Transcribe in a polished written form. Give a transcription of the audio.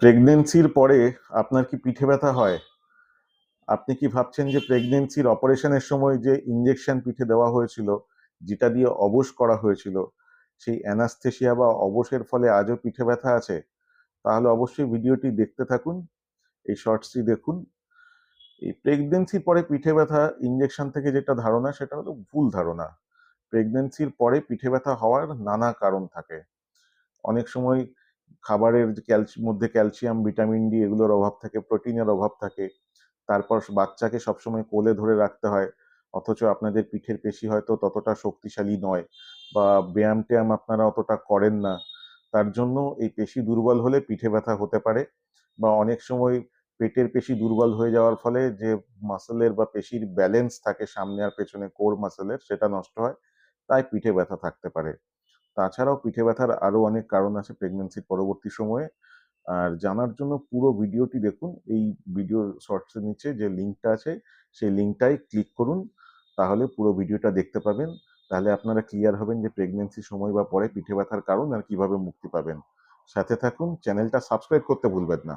প্রেগনেন্সির পরে আপনার কি পিঠে ব্যথা হয়? আপনি কি ভাবছেন যে প্রেগনেন্সির অপারেশনের সময় যে ইনজেকশন পিঠে দেওয়া হয়েছিল, যেটা দিয়ে অবশ করা হয়েছিল, সেই অ্যানাস্থেসিয়া বা অবশের ফলে আজও পিঠে ব্যথা আছে? তাহলে অবশ্যই ভিডিওটি দেখতে থাকুন, এই শর্টসটি দেখুন। এই প্রেগনেন্সির পরে পিঠে ব্যথা ইনজেকশন থেকে যেটা ধারণা, সেটা হলো ভুল ধারণা। প্রেগনেন্সির পরে পিঠে ব্যথা হওয়ার নানা কারণ থাকে। অনেক সময় খাবারের যে মধ্যে ক্যালসিয়াম, ভিটামিন ডি এগুলোর অভাব থাকে, প্রোটিনের অভাব থাকে। তারপর বাচ্চাকে সবসময় কোলে ধরে রাখতে হয়, অথচ আপনাদের পিঠের পেশি হয়তো ততটা শক্তিশালী নয়, বা ব্যায়াম ট্যায়াম আপনারা অতটা করেন না। তার জন্য এই পেশি দুর্বল হলে পিঠে ব্যথা হতে পারে। বা অনেক সময় পেটের পেশি দুর্বল হয়ে যাওয়ার ফলে যে মাসেলের বা পেশির ব্যালেন্স থাকে সামনে আর পেছনে, কোর মাসেলের, সেটা নষ্ট হয়, তাই পিঠে ব্যথা থাকতে পারে। তাছাড়াও পিঠে ব্যথার আরো অনেক কারণ আছে প্রেগন্যান্সির পরবর্তী সময়ে। আর জানার জন্য পুরো ভিডিওটি দেখুন। এই ভিডিও শর্টসের নিচে যে লিঙ্কটা আছে, সেই লিঙ্কটাই ক্লিক করুন, তাহলে পুরো ভিডিওটা দেখতে পাবেন। তাহলে আপনারা ক্লিয়ার হবেন যে প্রেগন্যান্সির সময় বা পরে পিঠে ব্যথার কারণ আর কিভাবে মুক্তি পাবেন। সাথে থাকুন, চ্যানেলটা সাবস্ক্রাইব করতে ভুলবেন না।